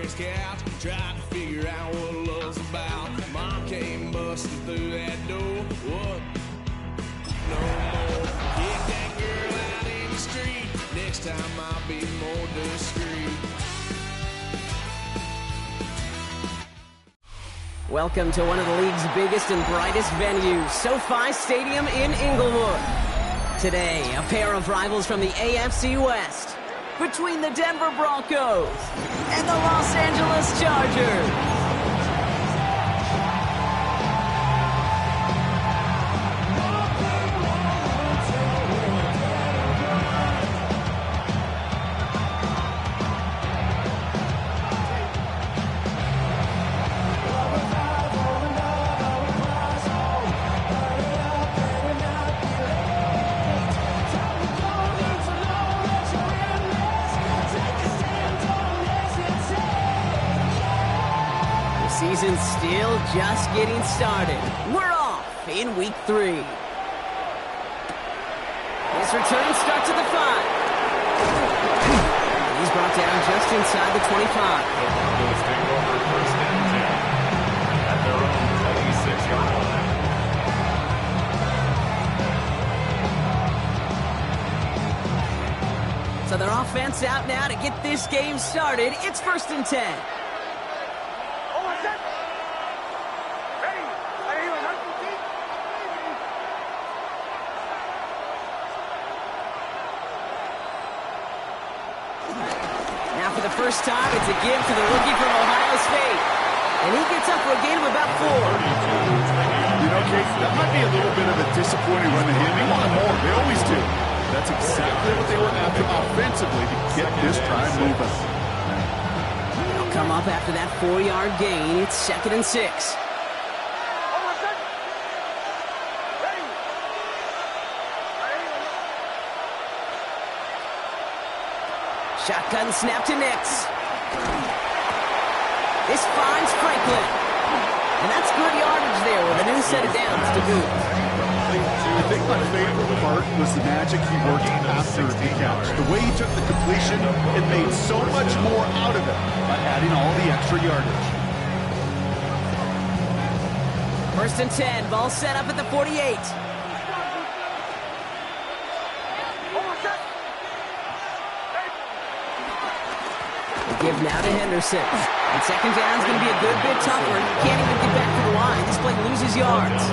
parents' couch, trying to figure out what love's about. Mom came busting through that door. What? No more. Kick that girl out in the street. Next time I'll be more discreet. Welcome to one of the league's biggest and brightest venues, SoFi Stadium in Inglewood. Today, a pair of rivals from the AFC West, between the Denver Broncos and the Los Angeles Chargers. Season's still just getting started. We're off in week 3. His return starts at the 5. He's brought down just inside the 25. Broncos take over first and 10 at their own 26-yard line. So their offense out now to get this game started. It's first and 10. First time, it's a give to the rookie from Ohio State. And he gets up for a gain of about 4. You know, Kate, that might be a little bit of a disappointing run to him. They wanted more. They always do. That's exactly what they were after offensively to get this drive moving. They'll come up after that 4-yard gain. It's second and 6. Shotgun snap to Nix. This finds Franklin. And that's good yardage there with a new set of downs to boot. I think my favorite part was the magic he worked after the catch. The way he took the completion, it made so much more out of it by adding all the extra yardage. First and 10, ball set up at the 48. Give now to Henderson. And second down's going to be a good bit tougher. He can't even get back to the line. This play loses yards.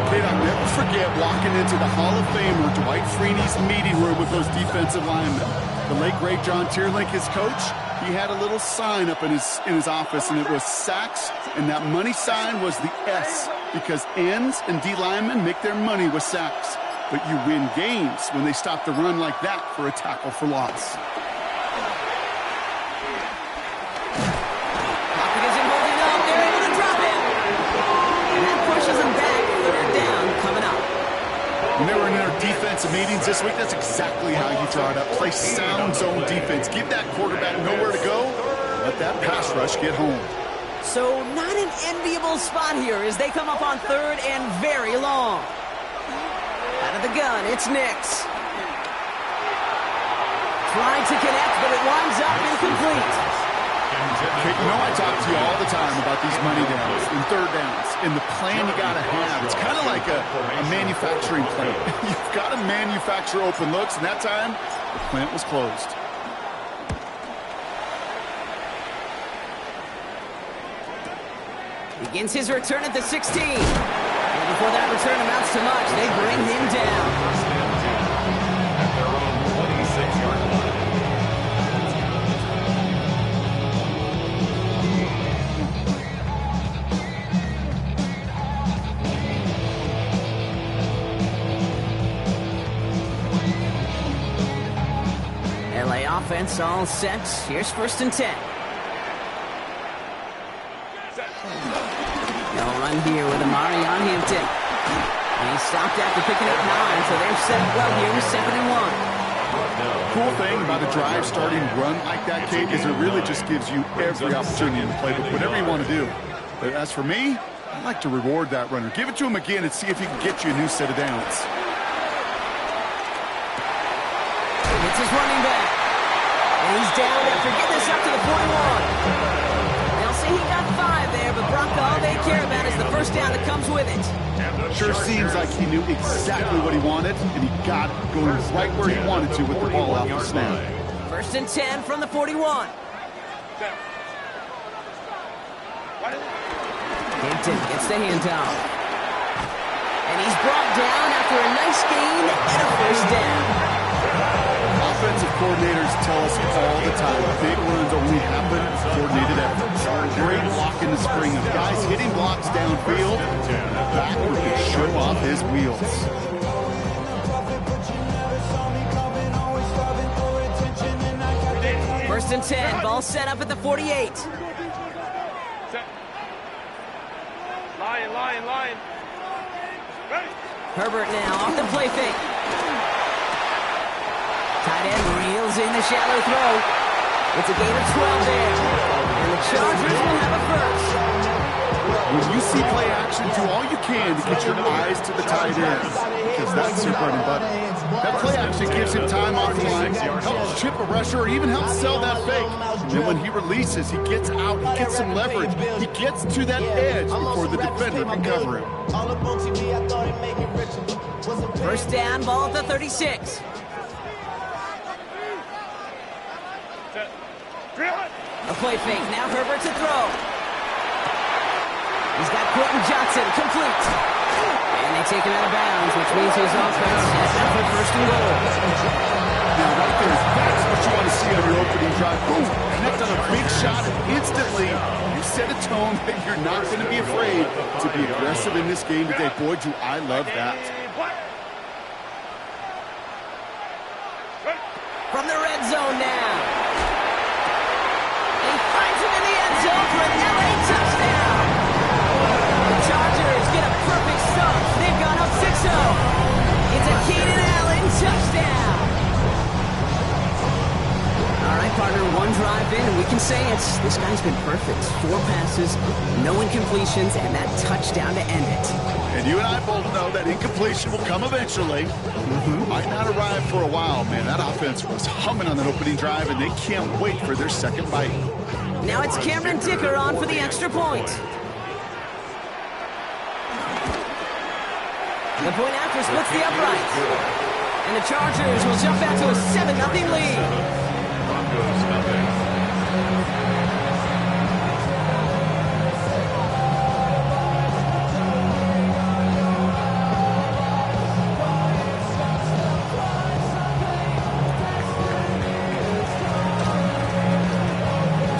Kate, I'll never forget walking into the Hall of Famer Dwight Freeney's meeting room with those defensive linemen. The late, great John Tierlink, his coach, he had a little sign up in his office, and it was sacks, and that money sign was the S, because ends and D linemen make their money with sacks. But you win games when they stop the run like that for a tackle for loss. When they were in their defensive meetings this week, that's exactly how you draw it up. Play sound zone defense. Give that quarterback nowhere to go. Let that pass rush get home. So not an enviable spot here as they come up on third and very long. Out of the gun, it's Nix. Trying to connect, but it winds up incomplete. Kate, you know I talk to you all the time about these money downs and third downs and the plan you got to have. It's kind of like a manufacturing plant. You've got to manufacture open looks, and that time, the plant was closed. Begins his return at the 16. And before that return amounts to much, they bring him down. At their own 26-yard line. Offense all set. Here's first and 10. They'll run here with Amari on Hampton. And he stopped after picking up 9, so they're set well here with 2nd and 1. Cool thing about a drive starting run like that, Kate, is it really just gives you every opportunity to play with whatever you want to do. But as for me, I like to reward that runner. Give it to him again and see if he can get you a new set of downs. It's his running back. And he's down after getting this up to the 41. touchdown that comes with it. Sure seems like he knew exactly what he wanted, and he got it going right where he wanted to with the ball out the snap. 1st and 10 from the 41. Hinton gets the handoff. And he's brought down after a nice gain and a 1st down. Offensive coordinators tell us all the time, big runs only happen with coordinated efforts. Great block in the spring of guys hitting blocks downfield. Back who can show off his wheels. 1st and 10, ball set up at the 48. Line. Herbert now off the play fake. Tight end reels in the shallow throw. It's a gain of 12 there. And the Chargers will have a first. When you see play action, do all you can to get your eyes to the tight end, because that's your bread and butter. That play action gives him time off the line, helps chip a rusher, or even helps sell that fake. And then when he releases, he gets out, he gets some leverage. He gets to that edge before the defender can cover him. 1st down, ball at the 36. A play fake, now Herbert to throw. He's got Quentin Johnson, complete. And they take him out of bounds, which means his offense is out for 1st and goal. Now right there, that's what you want to see on your opening drive. Boom, connect on a big shot, and instantly you set a tone that you're not going to be afraid to be aggressive in this game today. Boy, do I love that. From the red zone now. He finds him in the end zone for an LA touchdown. The Chargers get a perfect start. They've gone up 6-0. It's a Keenan Allen touchdown. All right, partner, one drive in, and we can say this guy's been perfect. 4 passes, no incompletions, and that touchdown to end it. And you and I both know that incompletion will come eventually. Might not arrive for a while, man. That offense was humming on that opening drive, and they can't wait for their second bite. Now it's Cameron Dicker on for the extra point. The point after splits the uprights. And the Chargers will jump out to a 7-0 lead. Broncos nothing.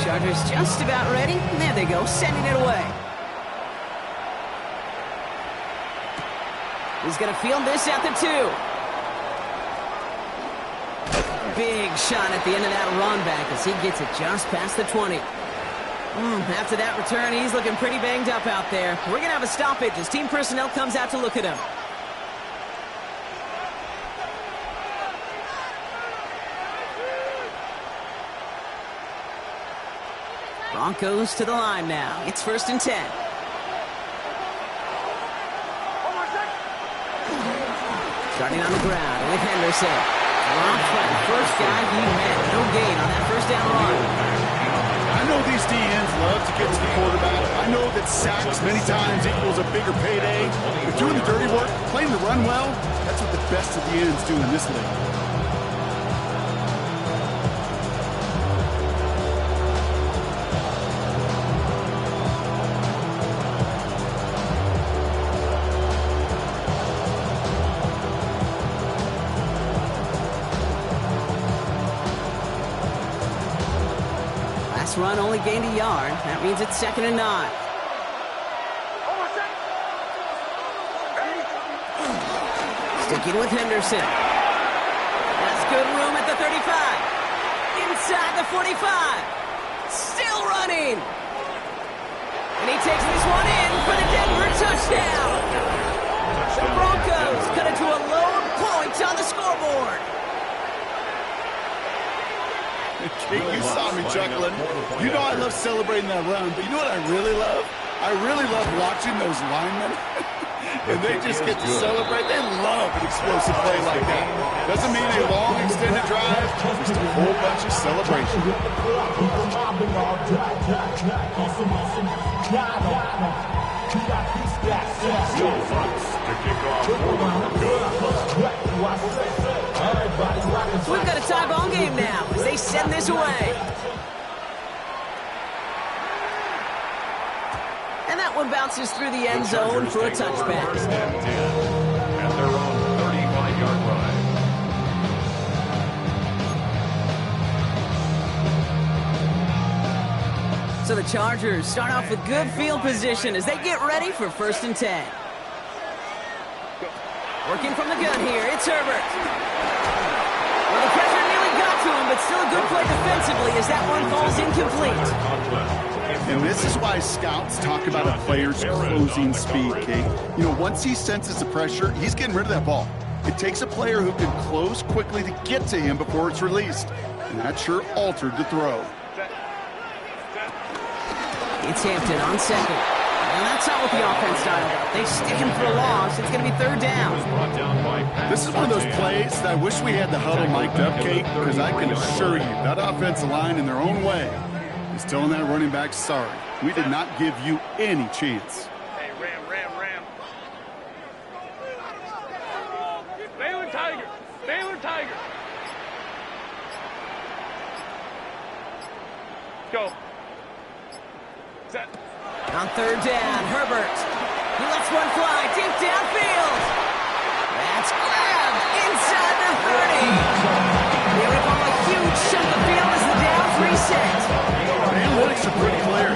Chargers just about ready. There they go, sending it away. He's going to field this at the 2. Big shot at the end of that run back as he gets it just past the 20. After that return, he's looking pretty banged up out there. We're going to have a stoppage as team personnel comes out to look at him. Broncos to the line now. It's 1st and 10. Starting on the ground with Henderson. Dropped by the first guy he met. No gain on that 1st down run. I know these DNs love to get to the quarterback. I know that sacks many times equals a bigger payday. But doing the dirty work, playing the run well, that's what the best of the ends do in this league. Run only gained a yard. That means it's 2nd and 9. Sticking with Henderson. That's good room at the 35. Inside the 45. Still running. And he takes this one in for the Denver touchdown. The Broncos cut it to a lone point on the scoreboard. Kate, you saw me chuckling. You know I love celebrating that run, but you know what I really love? I really love watching those linemen. And they just get to celebrate. They love an explosive play like that. Doesn't mean a long extended drive, just a whole bunch of celebration. Still Bucks to kick off for the So we've got a tie ball game now as they send this away. And that one bounces through the end zone for a touchback. First and 10 at their own 35-yard line. So the Chargers start off with good field position as they get ready for 1st and 10. Working from the gun here, it's Herbert. Well, the pressure nearly got to him, but still a good play defensively as that one falls incomplete. And this is why scouts talk about a player's closing speed, Kate. You know, once he senses the pressure, he's getting rid of that ball. It takes a player who can close quickly to get to him before it's released. And that sure altered the throw. It's Hampton on second. And that's not what the offense dialed up. They stick him for a loss. It's going to be 3rd down. This is one of those plays that I wish we had the huddle mic'd up, Kate, because I can assure you that offensive line in their own way is telling that running back, sorry, we did not give you any chance. Hey, Ram. Baylor Tiger. Go. Set. On 3rd down, Herbert. He lets one fly deep downfield. That's grabbed inside the 30. They rip off a huge chunk of field as the downs reset. Analytics are pretty clear.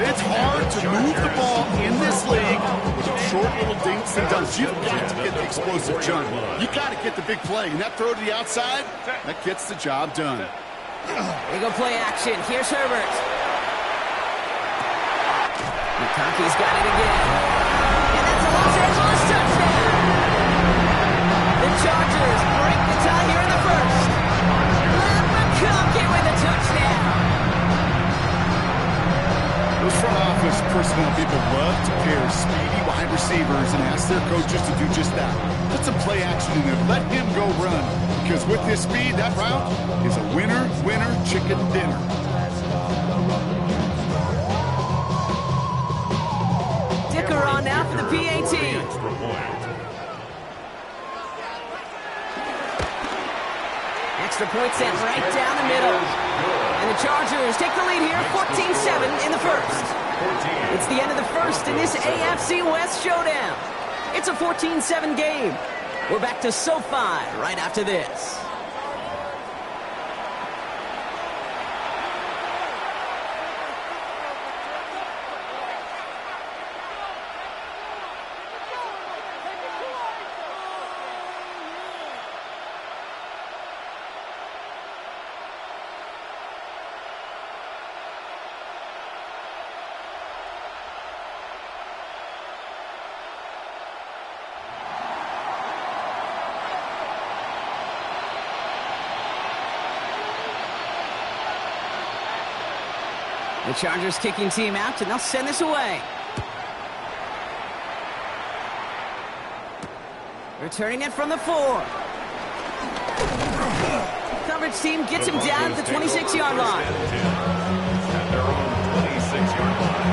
It's hard to move the ball in this league with short little dinks and dunks. You've got to get the explosive jump. You got to get the big play. And that throw to the outside, that gets the job done. They go play action. Here's Herbert. McConkey's got it again. And that's a Los Angeles touchdown. The Chargers break the tie here in the 1st. McConkey with a touchdown. Those front office personnel people love to pair speedy wide receivers and ask their coaches to do just that. Put some play action in there. Let him go run. Because with his speed, that route is a winner chicken dinner. Dicker on now for the PAT. Extra point set right down the middle. And the Chargers take the lead here, 14-7 in the 1st. It's the end of the 1st in this AFC West showdown. It's a 14-7 game. We're back to SoFi right after this. The Chargers kicking team out, and they'll send this away. Returning it from the 4. Coverage team gets him down at the 26-yard line. At their own 26-yard line.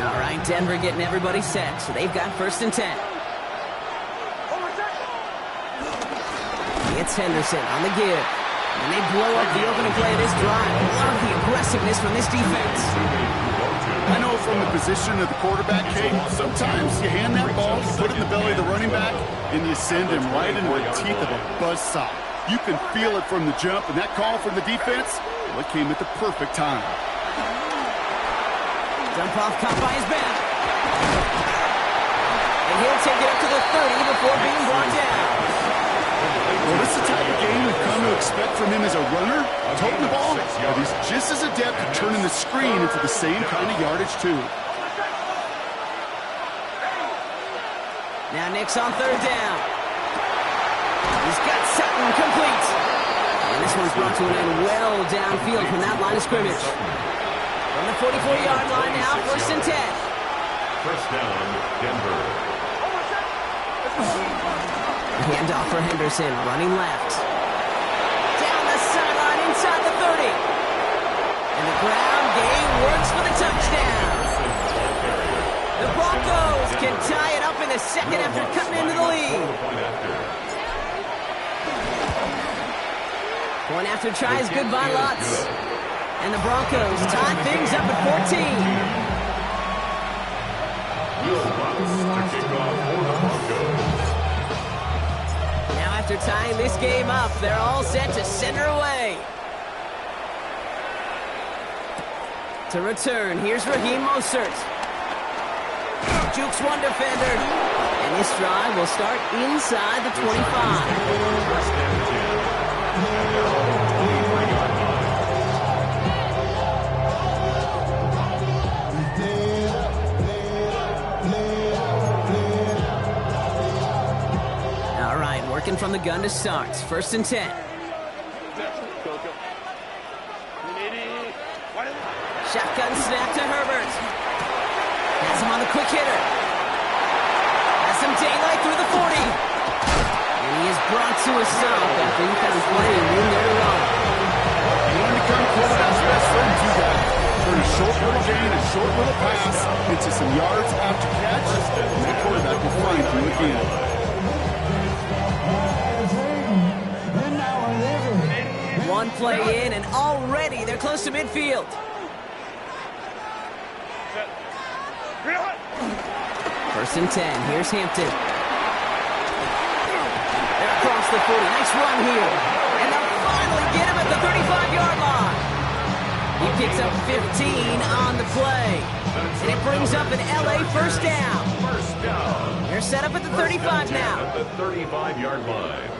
All right, Denver getting everybody set, so they've got 1st and 10. It's Henderson on the give. And they blow up the opening play of this drive. Love the aggressiveness from this defense. I know from the position of the quarterback, Kate, sometimes you hand that ball, you put it in the belly of the running back, and you send him right into the teeth of a buzzsaw. You can feel it from the jump, and that call from the defense, well, it came at the perfect time. Dump off caught by his back. And he'll take it up to the 30 before being brought down. Well, this is the type of game we've come to expect from him as a runner, toting the ball, but he's just as adept at turning the screen into the same kind of yardage, too. Now Nick's on 3rd down. He's got Sutton complete. And this one's brought to an end well downfield from that line of scrimmage. From the 44-yard line now, 1st and 10. First down, Denver. Handoff for Henderson, running left. Down the sideline the ground game works for the touchdown. The Broncos can tie it up in the second after cutting into the lead. Point after try is good by Lutz. And the Broncos tie things up at 14. Now after tying this game up, they're all set to send her away. To return, here's Raheem Mostert. Jukes one defender. And this drive will start inside the 25. Working from the gun to start. 1st and 10. Shotgun snap to Herbert. Has him on the quick hitter. Has some daylight through the 40. And he is brought to a stop after he found playing in there to run. You want to become quarterback's best friend, do that. Turn a short little gain, a short little pass into some yards after catch, and the quarterback will find you again. One play in, and already they're close to midfield. First and 10. Here's Hampton. They're across the 40. Nice run here. And they'll finally get him at the 35-yard line. He picks up 15 on the play. And it brings up an LA first down. They're set up at the 35 now. At the 35-yard line.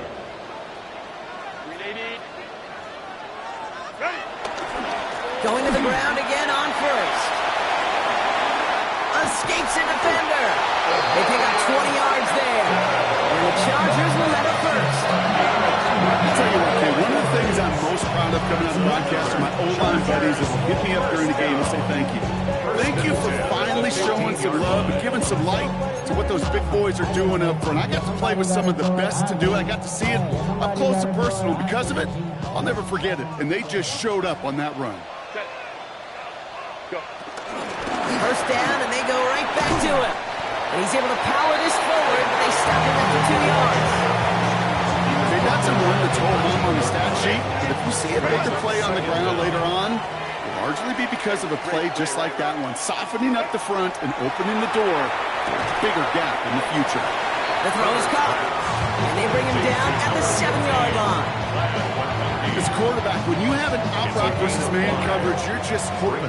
Going to the ground again on first. Escapes a defender. They pick up 20 yards there. And the Chargers will let it first. I'll tell you what, kid, one of the things I'm most proud of coming out of the broadcast to my O-line buddies is to hit me up during the game and say thank you. Thank you for finally showing some love and giving some light to what those big boys are doing up front. I got to play with some of the best to do it. I got to see it up close and personal. Because of it, I'll never forget it. And they just showed up on that run. First down, and they go right back to him. And he's able to power this forward, but they stop him after 2 yards. They got some room to total home on the stat sheet, but if you see a bigger play on the ground later on, it'll largely be because of a play just like that one, softening up the front and opening the door for a bigger gap in the future. The throw is caught, and they bring him down at the 7-yard line. As quarterback, when you have an outright versus man coverage, you're just hoping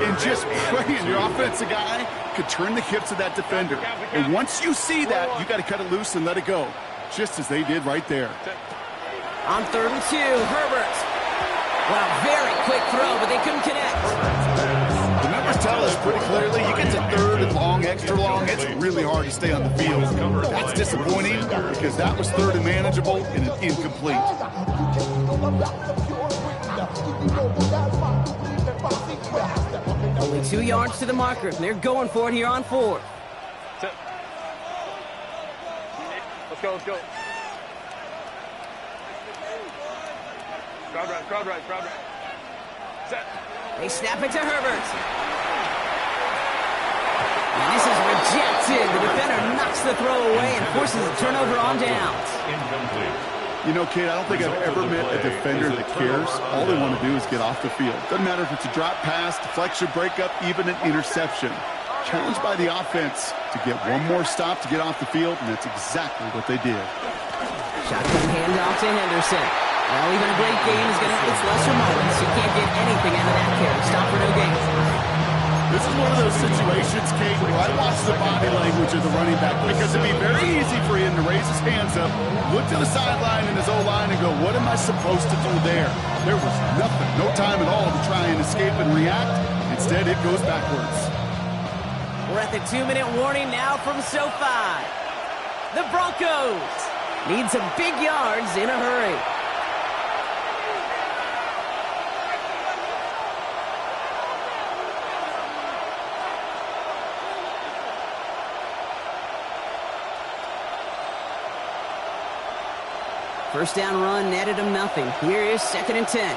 and just praying your offensive guy could turn the hips of that defender. And once you see that, you got to cut it loose and let it go, just as they did right there. On 3rd and 2, Herbert. Wow, very quick throw, but they couldn't connect. The numbers tell us pretty clearly, you get to 3rd and long, extra long, it's really hard to stay on the field. That's disappointing because that was 3rd and manageable and incomplete. Only 2 yards to the marker, and they're going for it here on 4th. Let's go, let's go. Crowd right. Set. They snap it to Herbert. And this is rejected. The defender knocks the throw away and forces a turnover on downs. You know, kid, I don't think I've ever met a defender that cares. All they want to do is get off the field. Doesn't matter if it's a drop pass, deflection, breakup, even an interception. Challenged by the offense to get one more stop to get off the field, and that's exactly what they did. Shotgun handoff to Henderson. Well, even a great game is going to have its lesser moments. You can't get anything out of that carry. Stop for no gain. This is one of those situations, Kate, where I watch the body language of the running back because it'd be very easy for him to raise his hands up, look to the sideline in his O-line and go, what am I supposed to do there? There was nothing, no time at all to try and escape and react. Instead, it goes backwards. We're at the 2-minute warning now from SoFi. The Broncos need some big yards in a hurry. First down run netted him nothing. Here is 2nd and 10.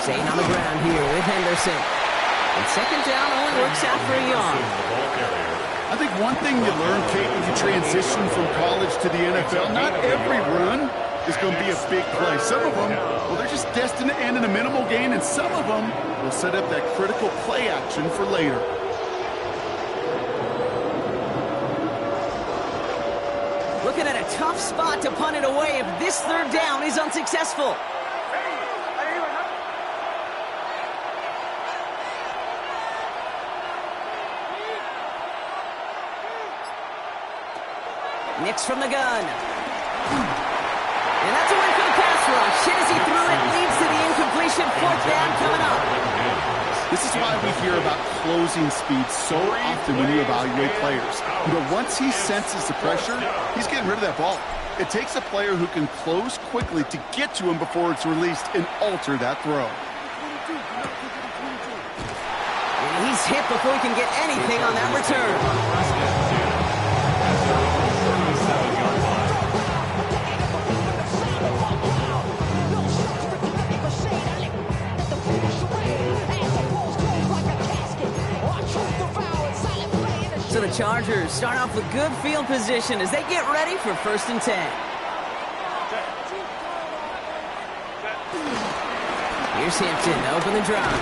Staying on the ground here with Henderson. And second down only works out for a yard. I think one thing you learn, Kate, when you transition from college to the NFL, not every run is going to be a big play. Some of them, well, they're just destined to end in a minimal gain, and some of them will set up that critical play action for later. Looking at a tough spot to punt it away if this third down is unsuccessful. Nix from the gun. And that's a win for the pass rush. Hit as he threw it, leads to the incompletion. Fourth down coming up. This is why we hear about closing speed so often when you evaluate players. You know, once he senses the pressure, he's getting rid of that ball. It takes a player who can close quickly to get to him before it's released and alter that throw. And he's hit before he can get anything on that return. So the Chargers start off with good field position as they get ready for 1st and 10. Here's Hampton to open the drive.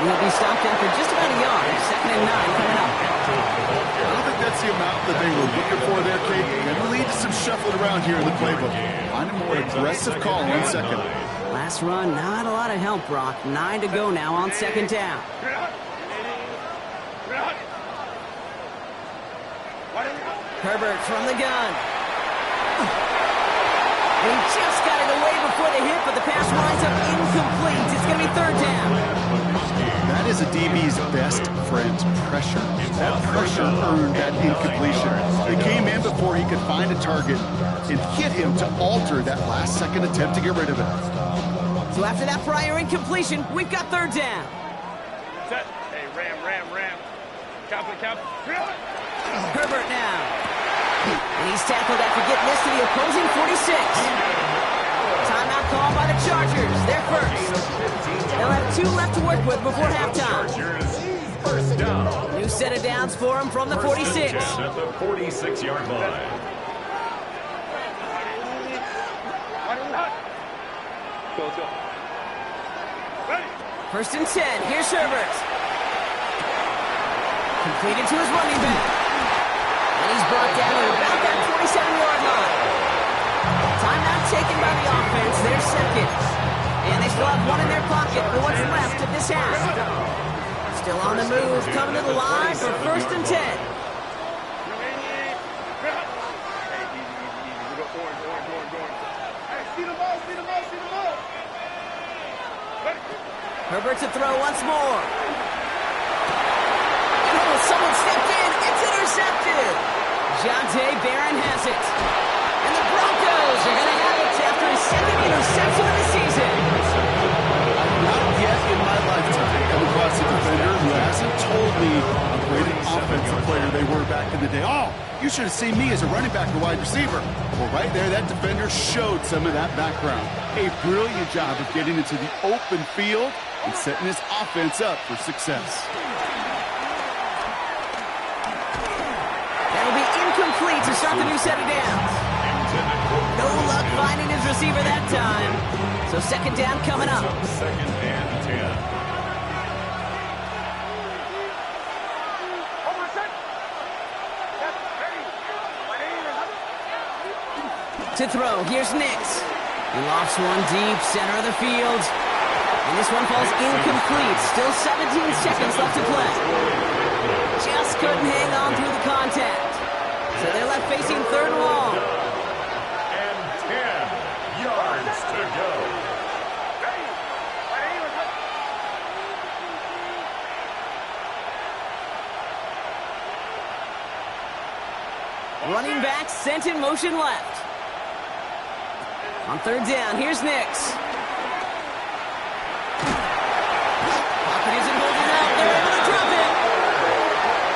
He'll be stopped after just about a yard. 2nd and 9 coming up. I don't think that's the amount that they were looking for there, Kate. And it'll lead to some shuffling around here in the playbook. Find a more aggressive call on 2nd. Last run, not a lot of help, Brock. 9 to go now on 2nd down. Herbert from the gun. He just got it away before the hit, but the pass winds up incomplete. It's going to be 3rd down. That is a DB's best friend, pressure. That pressure earned that incompletion. It came in before he could find a target and hit him to alter that last-second attempt to get rid of it. So after that prior incompletion, we've got 3rd down. Set. Hey, ram. Cap. Herbert now. And he's tackled after getting this to the opposing 46. Timeout called by the Chargers. They're first. They'll have 2 left to work with before halftime. First down. New set of downs for him from the 46. At the 46-yard line. Go. Ready. 1st and 10. Here's Herbert. Completed to his running back. And he's brought down to about that 47-yard line. Timeout taken by the offense. They're second. And they still have 1 in their pocket for what's left of this half. Still on the move, coming to the line for 1st and 10. Hey, easy. We go orange. Hey, see the ball. Ready. Herbert to throw once more. Oh, someone stepped in. It's intercepted. Jonte Barron has it. And the Broncos are going to have it after his 2nd interception of the season. Not yet in my lifetime come across a defender who hasn't told me how great an offensive player they were back in the day. Oh, you should have seen me as a running back or wide receiver. Well, right there, that defender showed some of that background. A brilliant job of getting into the open field and setting his offense up for success. That'll be incomplete to start the new set of downs. No luck finding his receiver that time. So 2nd down coming up. 2nd and 10. To throw, here's Nix. He lofts one deep, center of the field. And this one falls incomplete. Still 17 seconds left to play. Just couldn't hang on through the contact. So they're left facing 3rd and long. And 10 yards to go. Running back sent in motion left. On 3rd down, here's Nix. Pocket isn't holding out. They're able to drop it.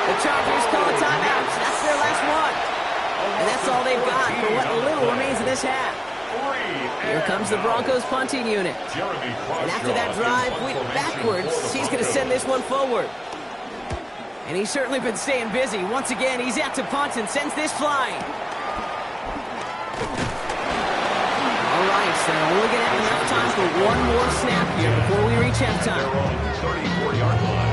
The Chargers call a timeout. That's their last one. And that's all they've got for what little remains of this half. Here comes the Broncos punting unit. And after that drive went backwards, he's going to send this one forward. And he's certainly been staying busy. Once again, he's out to punt and sends this flying. All right, so we're going to have enough time for one more snap here before we reach halftime. 34-yard line.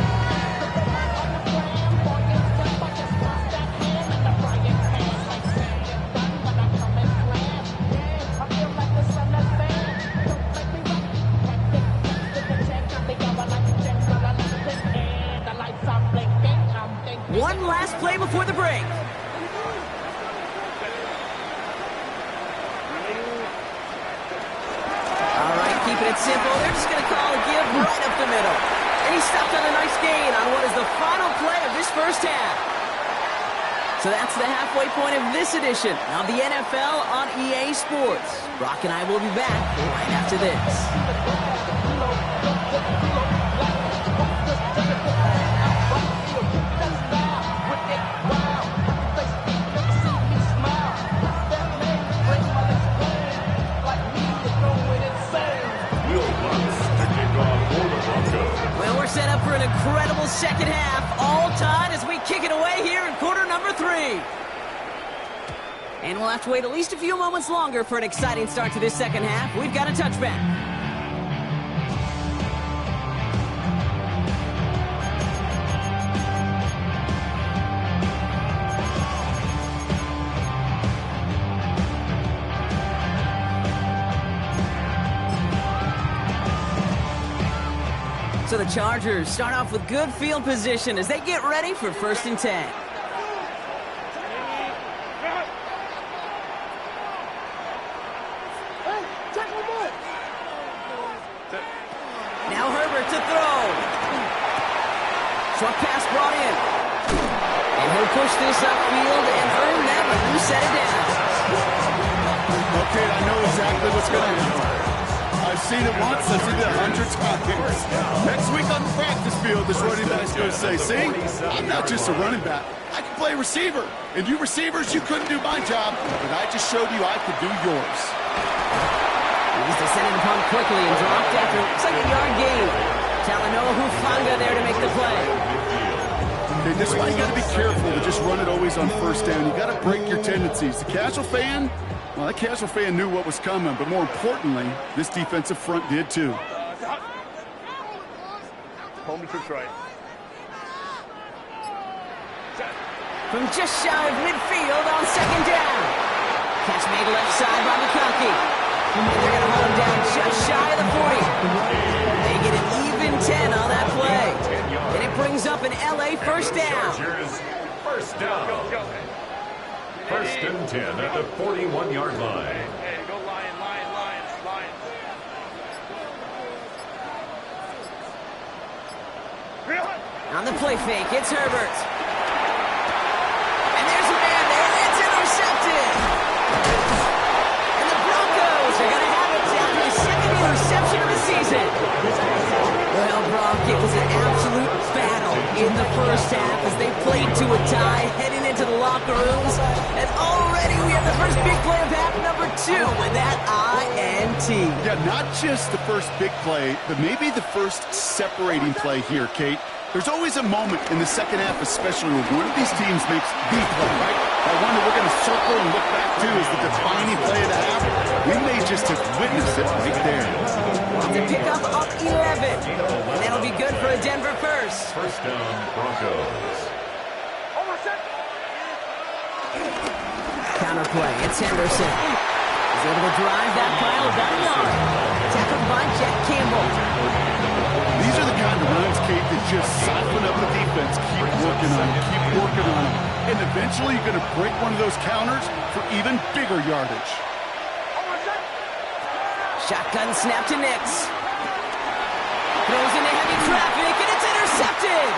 One last play before the break. All right, keeping it simple. They're just going to call a give right up the middle. And he stopped on a nice gain on what is the final play of this first half. So that's the halfway point of this edition of the NFL on EA Sports. Brock and I will be back right after this. Well, we're set up for an incredible second half, all tied as we kick it away here in quarter number 3. And we'll have to wait at least a few moments longer for an exciting start to this second half. We've got a touchback. So the Chargers start off with good field position as they get ready for 1st and 10. Now Herbert to throw. Short pass brought in. And he'll push this upfield and earn them a new set it down. Okay, I know exactly what's going to happen. I've seen it once, I've seen it 100 times. Next week on the practice field, this running back's going to say, see, I'm not just a running back. I can play receiver. And you receivers, you couldn't do my job, but I just showed you I could do yours. He's descended upon quickly and dropped after looks like a yard gain. Talanoa Hufanga there to make the play. Okay, this is why you got to be careful to just run it always on 1st down. You got to break your tendencies. The casual fan, well, that casual fan knew what was coming, but more importantly, this defensive front did too. Home to right. From just shy of midfield on 2nd down. Catch made left side by McConkey. And they're going to hold him down just shy of the 40. They get an even 10 on that play. And it brings up an LA 1st down. First down. 1st and 10 at the 41-yard line. Hey, go Lions. On the play fake, it's Herbert. And there's a man there. It's intercepted. And the Broncos are going to have it down to the 2nd interception of the season. Well, Brock, it was an absolute battle in the first half as they played to a tie heading into the locker rooms. And already we have the first big play of half number 2 with that INT. Yeah, not just the first big play, but maybe the first separating play here, Kate. There's always a moment in the second half, especially when one of these teams makes the play, right? That one that we're going to circle and look back to as the defining play of the half. We may just have witnessed it right there. To pick up 11. And that'll be good for a Denver first. First down, Broncos. Counter play, it's Henderson. He's able to drive that pile about a yard. Tackled by Jack Campbell. These are the kind of runs, Kate, that just soften up the defense. Keep working on them, keep working on them. And eventually you're going to break one of those counters for even bigger yardage. Shotgun snap to Nix. Throws into heavy traffic, and it's intercepted.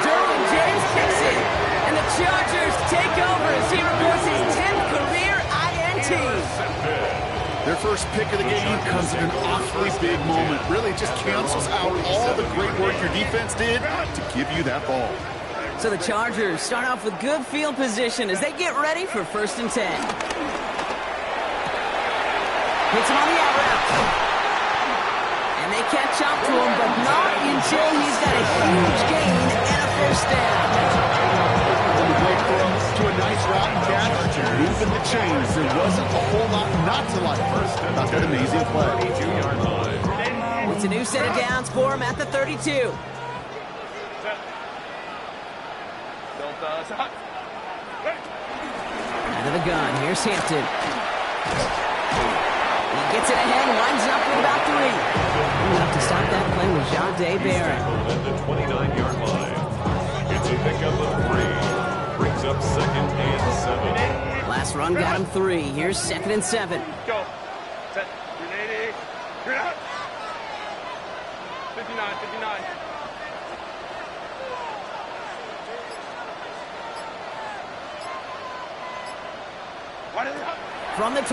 Derwin James picks it. And the Chargers take over as he reports his 10th career INT. Their first pick of the game comes at an awfully big moment. Really just cancels out all the great work your defense did to give you that ball. So the Chargers start off with good field position as they get ready for 1st and 10. Hits him on the out route. And they catch up to him, but not until he's got a huge gain and a first down. A great throw to a nice route and catch. Moving the chains. There wasn't a whole lot not to like about that amazing play. 32-yard line. It's a new set of downs for him at the 32. Out of the gun, here's Hampton. He gets it ahead, winds up with about 3. Enough to stop that play with Jade Barrett. At the 29-yard line. It's a pickup of 3. Brings up 2nd and 7. Last run got him 3. Here's 2nd and 7. Go. Set. 380. You're out. 59, 59. From the 29.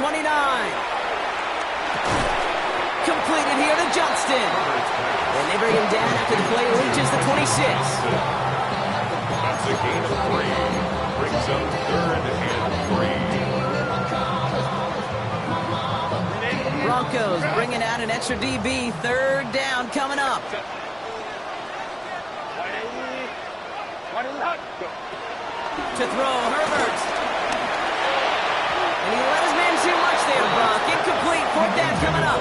Completed here to Johnston. And they bring him down after the play reaches the 26. That's a gain of 3. Brings up 3rd and 3. Broncos bringing out an extra DB. 3rd down coming up. To throw, Herbert. And he let his man too much there, Brock. Incomplete. 4th down coming up.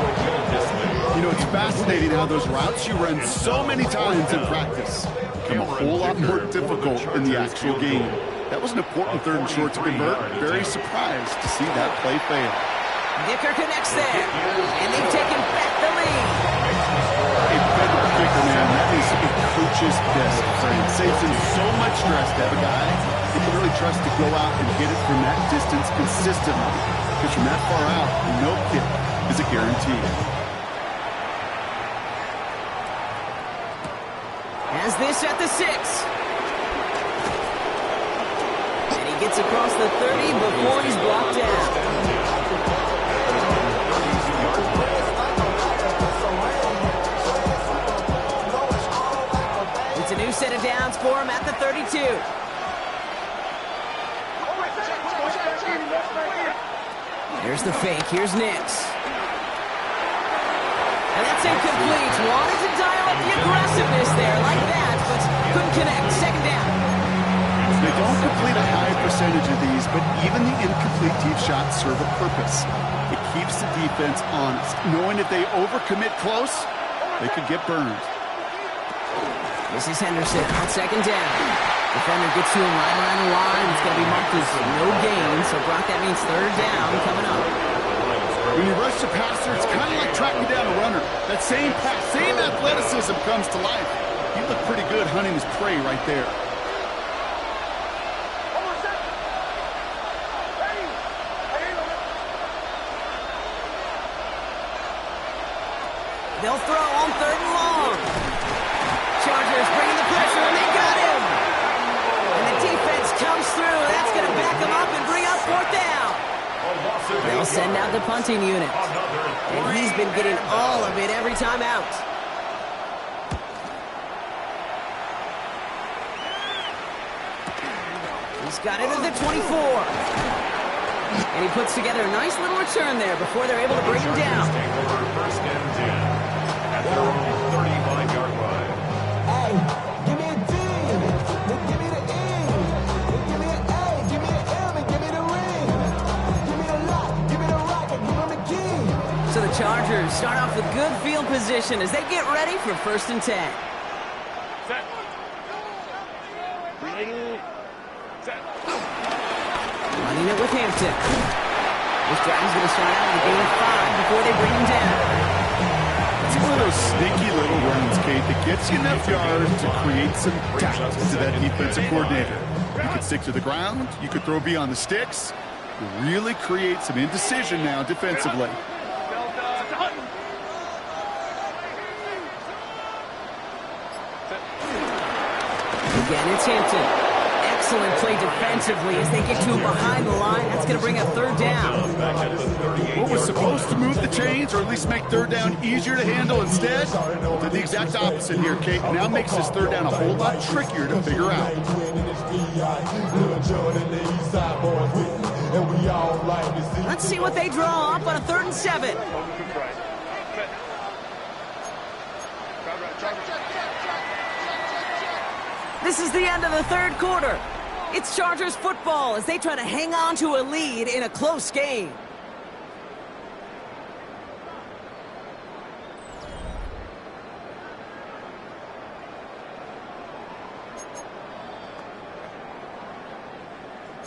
You know, it's fascinating how those routes you run so many times in practice become a whole lot more difficult in the actual game. That was an important 3rd and short to convert. Very surprised to see that play fail. Dicker connects there. And they've taken back the lead. A federal kicker, man, that is a coach's best friend. Saves him so much stress to have a guy he can really trust to go out and hit it from that distance consistently. Because from that far out, no kick is a guarantee. Has this at the 6. And he gets across the 30 before he's blocked down. It's a new set of downs for him at the 32. Here's the fake. Here's Nix. And that's incomplete. Wanted to dial up the aggressiveness there like that, but couldn't connect. 2nd down. They don't complete a high percentage of these, but even the incomplete deep shots serve a purpose. It keeps the defense honest, knowing if they overcommit close, they could get burned. This is Henderson on 2nd down. Defender gets to him right around the line. It's going to be marked as no gain, so Brock, that means 3rd down coming up. When you rush the passer, it's kind of like tracking down a runner. That same pass, same athleticism comes to life. He looked pretty good hunting his prey right there. They'll throw on 3rd and long. Chargers bringing the pressure, and they got him. And the defense comes through. That's going to back them up and bring up 4th down. They'll send out the punting unit. And he's been getting all of it every time out. He's got it at the 24. And he puts together a nice little return there before they're able to bring him down. 1st and 10. At their own 35-yard line. Hey, give me a D. Give me the E. Give me an A. Give me an M. And give me the ring. Give me the lock. Give me the rock. And give him the key. So the Chargers start off with good field position as they get ready for 1st and 10. Set. 380. Set. Running it with Hampton. This drive is going to start out with a gain of 5 before they bring him down. It's one of those sneaky little runs, Kate, that gets you enough yards to create some doubt to that defensive coordinator. You could stick to the ground. You could throw beyond the sticks. You really create some indecision now defensively. Again, it's Hampton. Excellent play defensively as they get to him behind the line. That's going to bring up 3rd down. What was supposed to move the chains, or at least make 3rd down easier to handle instead, did the exact opposite here, Kate. Now makes this 3rd down a whole lot trickier to figure out. and we all like to see. Let's see what they draw up on a 3rd and 7. This is the end of the 3rd quarter. It's Chargers football as they try to hang on to a lead in a close game.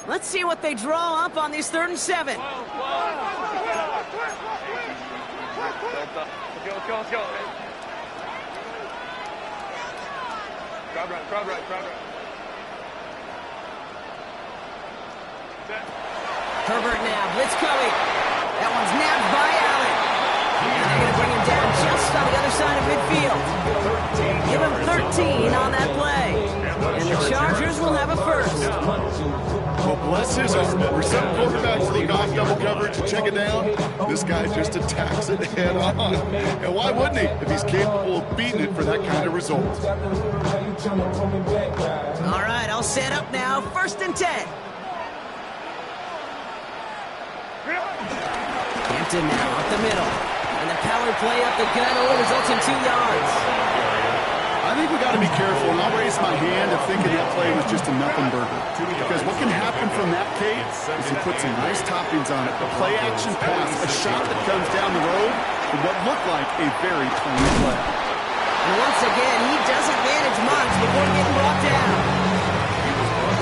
Let's see what they draw up on these 3rd and 7. Let's go. Crowd right. Herbert now, blitz coming. That one's nabbed by Allen. And they're going to bring him down just on the other side of midfield. Give him 13 on that play. And the Chargers will have a first. Well, bless his heart. For some quarterbacks to look off double coverage and check it down, this guy just attacks it head on. And why wouldn't he if he's capable of beating it for that kind of result? All right, I'll set up now. 1st and 10. Hampton now up the middle. And the power play up the gut only results in 2 yards. I think we got to be careful, and I'll raise my hand of thinking that play was just a nothing burger. Because what can happen from that, Kate, is he puts some nice toppings on it. A play-action pass, a shot that comes down the road with what looked like a very clean play. And once again, he doesn't manage much before getting brought down.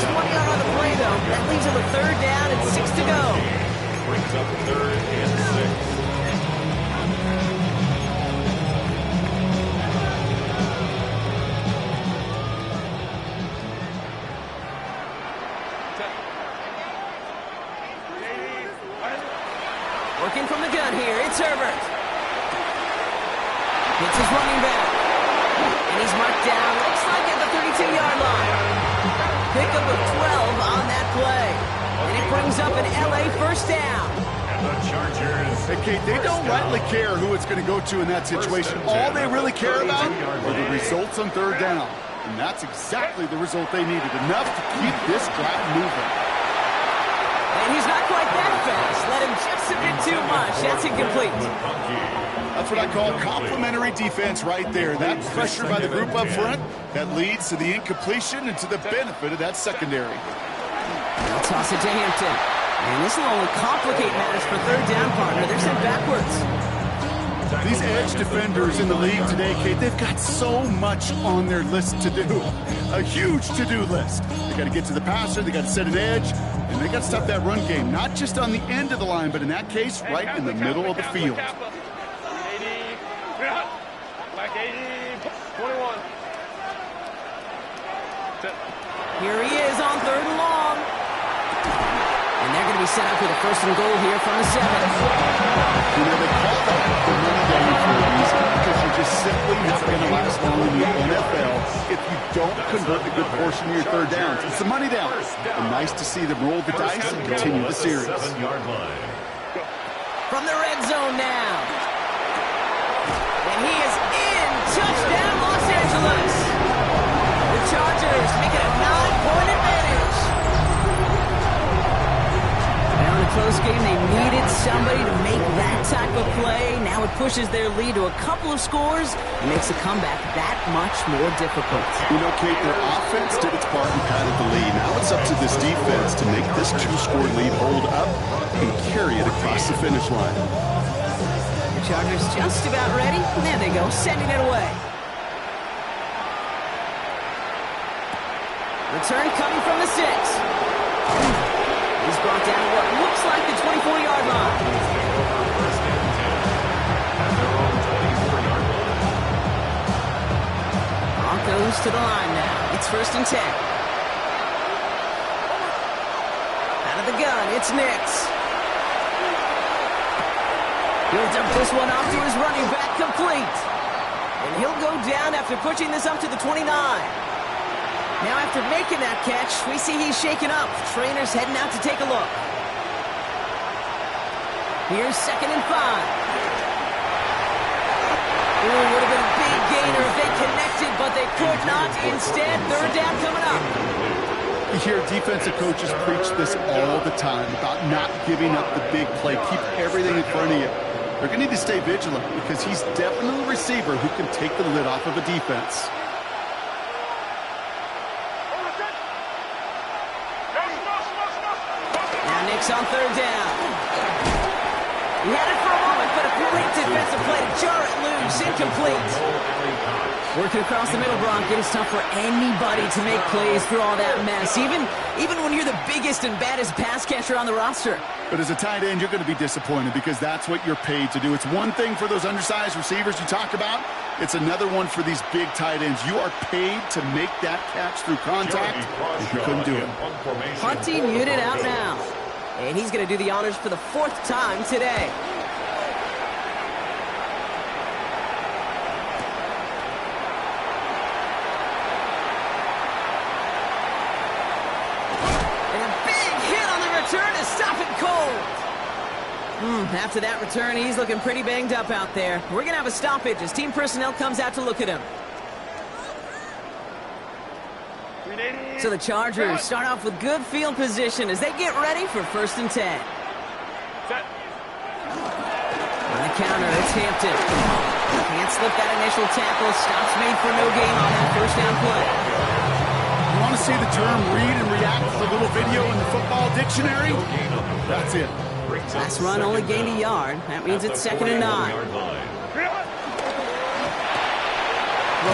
20 on the play, though. That leaves him a 3rd down and 6 to go. Brings up 3rd and 6. Working from the gun here, it's Herbert. It's his running back. And he's marked down, looks like at the 32-yard line. Pickup of 12 on that play. And it brings up an LA 1st down. And the Chargers. Hey, Kate, they don't rightly care who it's going to go to in that situation. All they really care about are the results on 3rd down. And that's exactly the result they needed. Enough to keep this drive moving. And he's not quite that fast. Let him just a bit too much. That's incomplete. That's what I call complimentary defense right there. That pressure by the group up front, that leads to the incompletion and to the benefit of that secondary. They'll toss it to Hampton. And this will only complicate matters for 3rd down, partner. They're sent backwards. These edge defenders in the league today, Kate, they've got so much on their list to do. A huge to-do list. They got to get to the passer, they got to set an edge, and they got to stop that run game, not just on the end of the line, but in that case, right in the middle of the field. 80, back 80, 21. Here he is on 3rd and long. And they're going to be set up with a 1st and goal here from the 7. You know, they call that the money down for a reason, because you're just simply not going to last long in the NFL if you don't convert a good portion of your 3rd downs. It's the money down. And nice to see them roll the dice and continue the series. 7-yard line. From the red zone now. And he is in. Touchdown, Los Angeles. The Chargers make it a 9-point advantage. Now in a close game, they needed somebody to make that type of play. Now it pushes their lead to a couple of scores and makes the comeback that much more difficult. You know, Kate, their offense did its part and padded the lead. Now it's up to this defense to make this 2-score lead hold up and carry it across the finish line. The Chargers just about ready. There they go, sending it away. Return coming from the 6. He's brought down to what looks like the 24-yard line. Broncos to the line now. It's 1st and 10. Out of the gun, it's Nix. He'll dump this one off to his running back, complete. And he'll go down after pushing this up to the 29. Now after making that catch, we see he's shaken up. Trainer's heading out to take a look. Here's 2nd and 5. Ooh, would have been a big gainer if they connected, but they could not. Instead, 3rd down coming up. You hear defensive coaches preach this all the time about not giving up the big play. Keep everything in front of you. They're going to need to stay vigilant because he's definitely a receiver who can take the lid off of a defense. Now Nick's on third down. He had it for a moment, but a great defensive play to jar it loose. Incomplete. Working across the middle, Bronk, it's tough for anybody to make plays through all that mess, even when you're the biggest and baddest pass catcher on the roster. But as a tight end, you're going to be disappointed because that's what you're paid to do. It's one thing for those undersized receivers you talk about. It's another one for these big tight ends. You are paid to make that catch through contact, and you couldn't do it. Hunting unit out now. And he's going to do the honors for the 4th time today. Return to stop it cold. After that return, he's looking pretty banged up out there. We're going to have a stoppage as team personnel comes out to look at him. So the Chargers start off with good field position as they get ready for 1st and 10. On the counter, it's Hampton. Can't slip that initial tackle. Stops made for no gain on that 1st down play. You want to see the term read and react with a little video in the football dictionary? That's it. Last run only gained a yard. That means it's 2nd and 9. Roll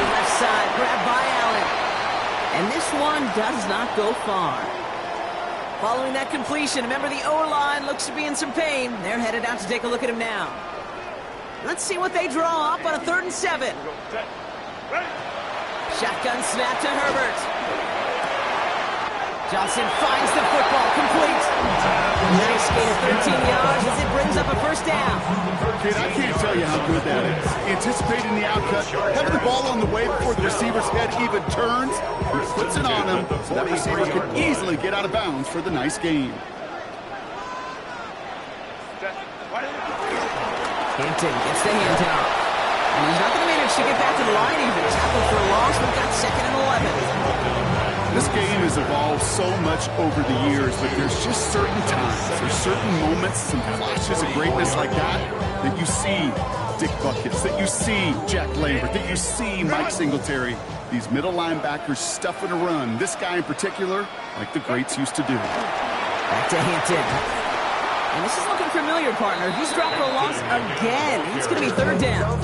left side, grabbed by Allen. And this one does not go far. Following that completion, remember the O-line looks to be in some pain. They're headed out to take a look at him now. Let's see what they draw up on a 3rd and 7. Shotgun snap to Herbert. Johnson finds the football, complete. Nice gain of 13 yards as it brings up a 1st down. Kid, I can't tell you how good that is. Anticipating the outcut, having the ball on the way before the receiver's head even turns, he puts it on him so that receiver can easily get out of bounds for the nice gain. Hampton gets the handoff. And he's not going to manage to get back to the line even. Tackled for a loss, we've got 2nd and 11. This game has evolved so much over the years, but there's just certain times, there's certain moments, some flashes of greatness like that you see Dick Buckets, that you see Jack Lambert, that you see Mike Singletary. These middle linebackers stuffing a run. This guy in particular, like the greats used to do. Back to Hampton. And this is looking familiar, partner. He's dropped for a loss again. It's going to be 3rd down.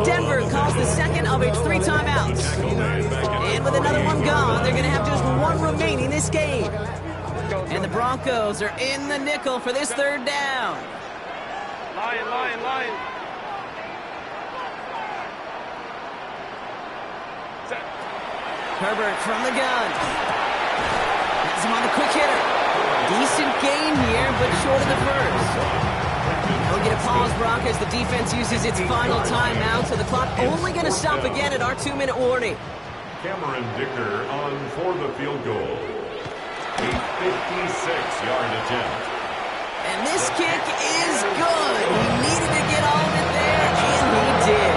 Denver calls the 2nd of its 3 timeouts. And with another one gone, they're going to have just 1 remaining this game. And the Broncos are in the nickel for this 3rd down. Lion. Herbert from the gun. Has him on the quick hitter. Decent gain here, but short of the 1st. We'll get a pause, Brock, as the defense uses its final timeout, so the clock only going to stop again at our 2-minute warning. Cameron Dicker on for the field goal. A 56-yard attempt. And this kick is good. He needed to get all of it there, and he did.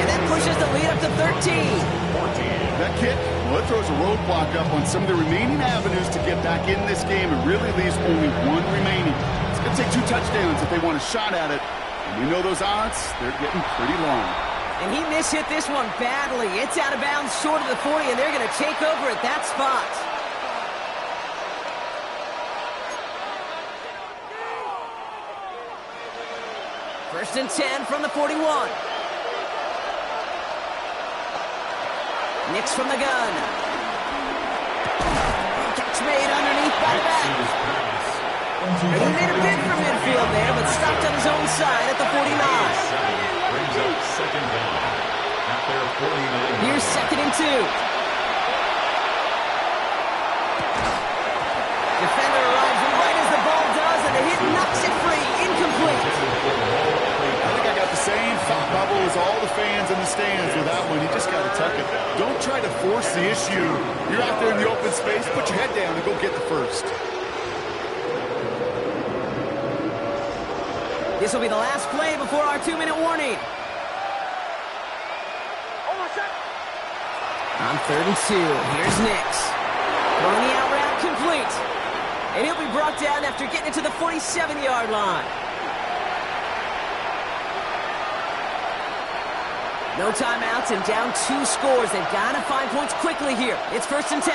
And that pushes the lead up to 13. That kick, well, it throws a roadblock up on some of the remaining avenues to get back in this game and really leaves only 1 remaining. It's going to take 2 touchdowns if they want a shot at it. And we know those odds, they're getting pretty long. And he mishit this one badly. It's out of bounds short of the 40, and they're going to take over at that spot. First and 10 from the 41. Nix from the gun. Catch made underneath by the back. And he made a bid for midfield there, but stopped on his own side at the 49. Brings up 2nd down at their 49. Here's 2nd and 2. Defender arrives right as the ball does, and the hit knocks it free. Incomplete. I think I got the same thought bubble as all the fans in the stands with that one. You just got to tuck it. Don't try to force the issue. You're out there in the open space, put your head down and go get the first. This will be the last play before our 2-minute warning. On 3rd and 2, here's Nix. Throwing the out route complete. And he'll be brought down after getting it to the 47-yard line. No timeouts and down 2 scores. They've got to find points quickly here. It's 1st and 10.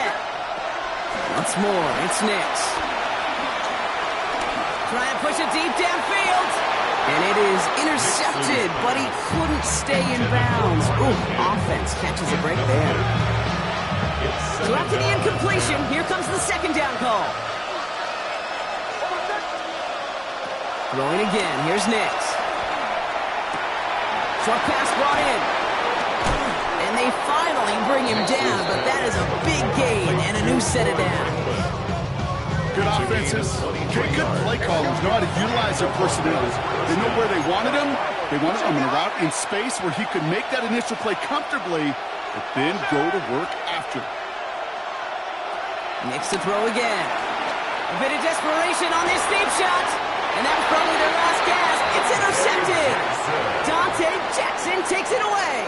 Once more, it's Nix. Try and push it deep downfield. And it is intercepted, but he couldn't stay in bounds. Ooh, offense catches a break there. So after the incompletion, here comes the 2nd down call. Throwing again. Here's Nix. Short pass brought in. And they finally bring him down, but that is a big gain and a new set of downs. Good offenses, good play callers know how to utilize their personnel. They know where they wanted him. They wanted him in a route in space where he could make that initial play comfortably, but then go to work after. Nix to throw again. A bit of desperation on this deep shot. And that was probably their last gasp. It's intercepted. Dante Jackson takes it away.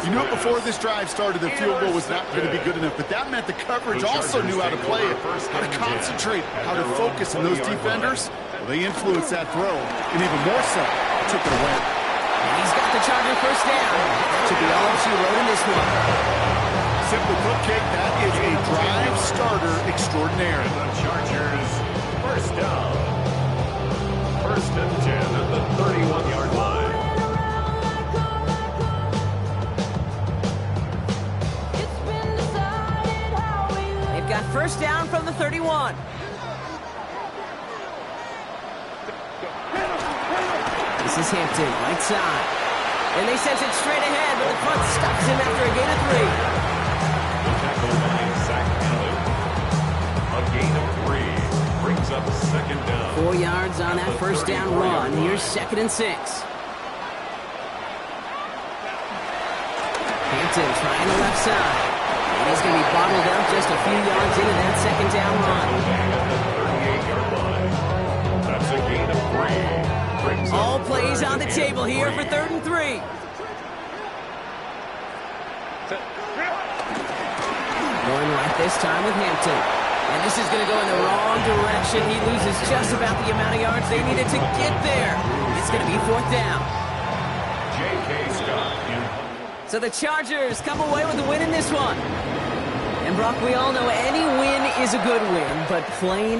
You knew before this drive started, the field goal was not going to be good enough, but that meant the coverage also knew how to play it, how to concentrate, how to focus on those defenders. Well, they influenced that throw, and even more so, took it away. And he's got the Charger 1st down. That should be all she wrote in this one. Simply put, Kate, that is a drive starter extraordinaire. The Chargers, 1st down. 1st and 10 at the 31-yard line. They've got 1st down from the 31. This is Hampton, right side. And they send it straight ahead, but the front stops him after a gain of 3. The tackle by Zach Allen. A gain of 3. Brings up 2nd down. 4 yards on that 1st down run. Here's 2nd and 6. Hampton trying the left side. And he's going to be bottled up just a few yards into that 2nd down run. At the 38-yard line. That's a gain of 3. Brings All up plays 3rd on the table here for 3rd and 3. Going right this time with Hampton. And this is going to go in the wrong direction. He loses just about the amount of yards they needed to get there. It's going to be 4th down. J.K. Scott in. So the Chargers come away with the win in this one. And Brock, we all know any win is a good win, but playing